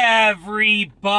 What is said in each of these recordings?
everybody,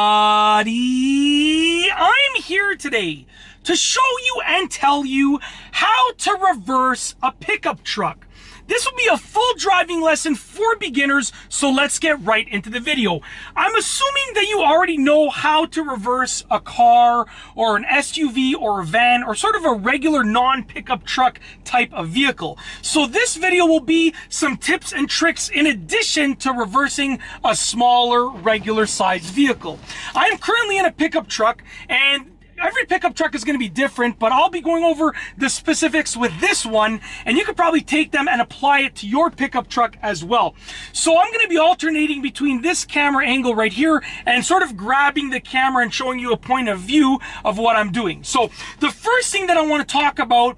I'm here today to show you and tell you how to reverse a pickup truck. This will be a full driving lesson for beginners, so let's get right into the video. I'm assuming that you already know how to reverse a car or an SUV or a van or sort of a regular non-pickup truck type of vehicle. So this video will be some tips and tricks in addition to reversing a smaller regular sized vehicle. I am currently in a pickup truck, and every pickup truck is going to be different, but I'll be going over the specifics with this one, and you could probably take them and apply it to your pickup truck as well. So I'm going to be alternating between this camera angle right here and sort of grabbing the camera and showing you a point of view of what I'm doing. So the first thing that I want to talk about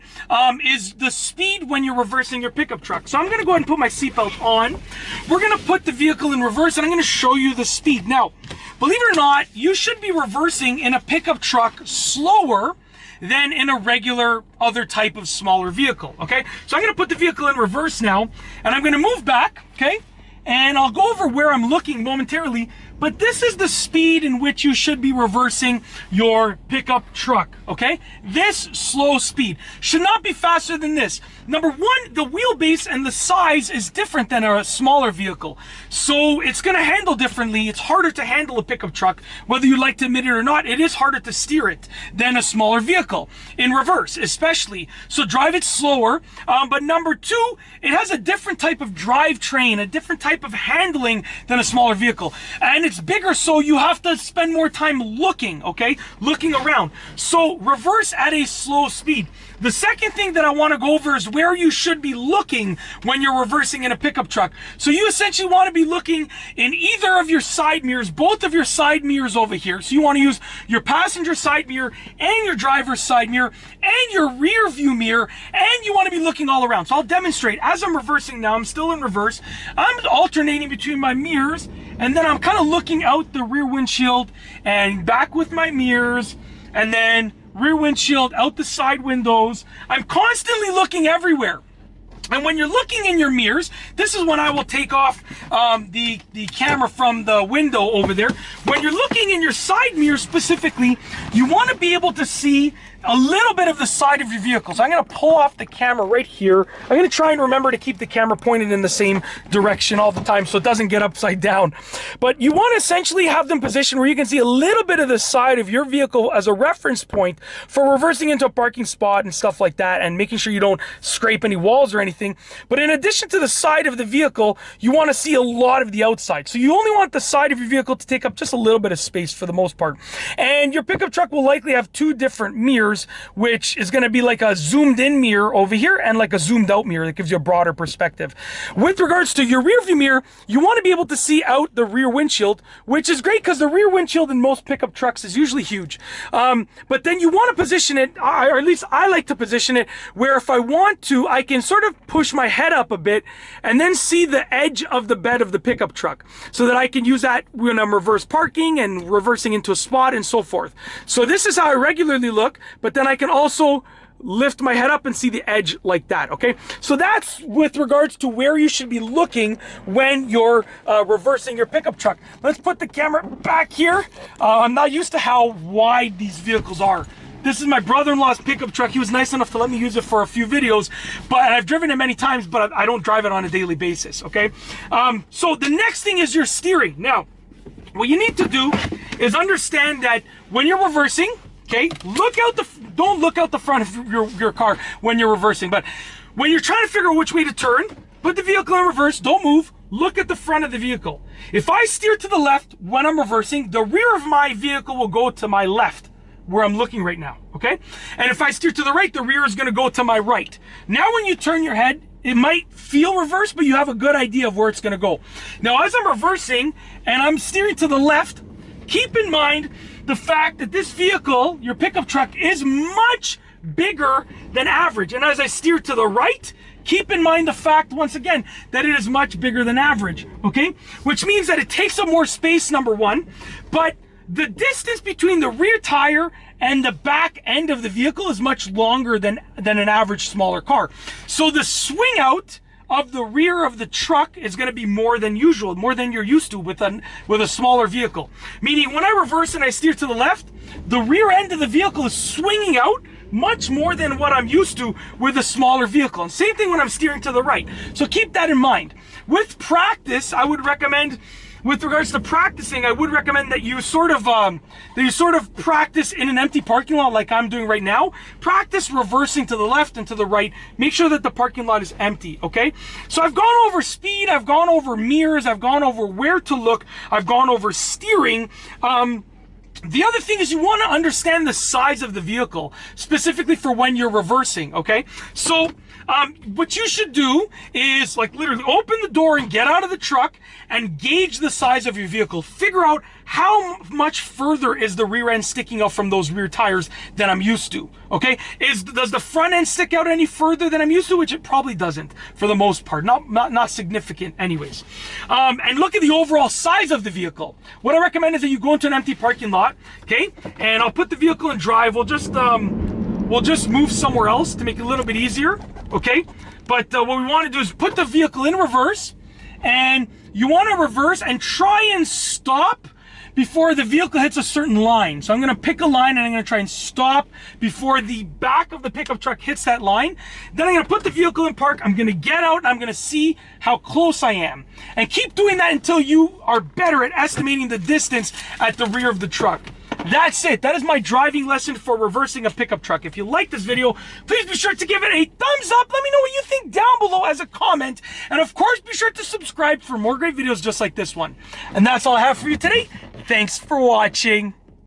is the speed when you're reversing your pickup truck. So I'm going to go ahead and put my seatbelt on. We're going to put the vehicle in reverse, and I'm going to show you the speed. Now, believe it or not, you should be reversing in a pickup truck slower than in a regular other type of smaller vehicle, okay? So I'm gonna put the vehicle in reverse now, and I'm gonna move back, okay? And I'll go over where I'm looking momentarily, but this is the speed in which you should be reversing your pickup truck, okay? This slow speed should not be faster than this. Number one, the wheelbase and the size is different than a smaller vehicle. So it's gonna handle differently. It's harder to handle a pickup truck, whether you like to admit it or not. It is harder to steer it than a smaller vehicle, in reverse especially. So drive it slower. But number two, it has a different type of drivetrain, a different type of handling than a smaller vehicle. And it's bigger, so you have to spend more time looking, okay? Looking around. So reverse at a slow speed. The second thing that I want to go over is where you should be looking when you're reversing in a pickup truck. So you essentially want to be looking in either of your side mirrors, both of your side mirrors over here. So you want to use your passenger side mirror and your driver's side mirror and your rear view mirror, and you want to be looking all around. So I'll demonstrate. As I'm reversing now, I'm still in reverse. I'm alternating between my mirrors, and then I'm kind of looking out the rear windshield and back with my mirrors, and then rear windshield, out the side windows. I'm constantly looking everywhere. And when you're looking in your mirrors, this is when I will take off the camera from the window over there. When you're looking in your side mirror specifically, you want to be able to see a little bit of the side of your vehicle. So I'm going to pull off the camera right here. I'm going to try and remember to keep the camera pointed in the same direction all the time so it doesn't get upside down. But you want to essentially have them positioned where you can see a little bit of the side of your vehicle as a reference point for reversing into a parking spot and stuff like that, and making sure you don't scrape any walls or anything. But in addition to the side of the vehicle, you want to see a lot of the outside. So you only want the side of your vehicle to take up just a little bit of space for the most part. And your pickup truck will likely have two different mirrors, which is going to be like a zoomed in mirror over here and like a zoomed out mirror that gives you a broader perspective. With regards to your rear view mirror, you want to be able to see out the rear windshield, which is great because the rear windshield in most pickup trucks is usually huge. But then you want to position it, or at least I like to position it, where if I want to, I can sort of push my head up a bit and then see the edge of the bed of the pickup truck, so that I can use that when I'm reverse parking and reversing into a spot and so forth. So this is how I regularly look, but then I can also lift my head up and see the edge like that, okay? So that's with regards to where you should be looking when you're reversing your pickup truck. Let's put the camera back here. I'm not used to how wide these vehicles are. This is my brother-in-law's pickup truck. He was nice enough to let me use it for a few videos, but I've driven it many times, but I don't drive it on a daily basis, okay? So the next thing is your steering. Now, what you need to do is understand that when you're reversing, okay, don't look out the front of your car when you're reversing, but when you're trying to figure out which way to turn, put the vehicle in reverse, don't move, look at the front of the vehicle. If I steer to the left when I'm reversing, the rear of my vehicle will go to my left, where I'm looking right now, okay? And if I steer to the right, the rear is gonna go to my right. Now when you turn your head, it might feel reversed, but you have a good idea of where it's gonna go. Now as I'm reversing and I'm steering to the left, keep in mind the fact that this vehicle, your pickup truck, is much bigger than average. And as I steer to the right, keep in mind the fact, once again, that it is much bigger than average, okay? Which means that it takes up more space, number one, but the distance between the rear tire and the back end of the vehicle is much longer than an average smaller car. So the swing out of the rear of the truck is going to be more than usual, more than you're used to with a smaller vehicle. Meaning when I reverse and I steer to the left, the rear end of the vehicle is swinging out much more than what I'm used to with a smaller vehicle. And same thing when I'm steering to the right. So keep that in mind. With practice, I would recommend, with regards to practicing, I would recommend that you sort of practice in an empty parking lot like I'm doing right now. Practice reversing to the left and to the right. Make sure that the parking lot is empty, okay? So I've gone over speed, I've gone over mirrors, I've gone over where to look, I've gone over steering. The other thing is you want to understand the size of the vehicle, specifically for when you're reversing, okay? So what you should do is like literally open the door and get out of the truck and gauge the size of your vehicle. Figure out how much further is the rear end sticking out from those rear tires than I'm used to, okay? Does the front end stick out any further than I'm used to? Which it probably doesn't for the most part, not significant anyways. And look at the overall size of the vehicle. What I recommend is that you go into an empty parking lot, okay? And I'll put the vehicle in drive. We'll just move somewhere else to make it a little bit easier, okay? But what we want to do is put the vehicle in reverse, and you want to reverse and try and stop before the vehicle hits a certain line. So I'm going to pick a line and I'm going to try and stop before the back of the pickup truck hits that line. Then I'm going to put the vehicle in park. I'm going to get out and I'm going to see how close I am. And keep doing that until you are better at estimating the distance at the rear of the truck. That's it. That is my driving lesson for reversing a pickup truck. If you like this video, please be sure to give it a thumbs up. Let me know what you think down below as a comment. And of course, be sure to subscribe for more great videos just like this one. And that's all I have for you today. Thanks for watching.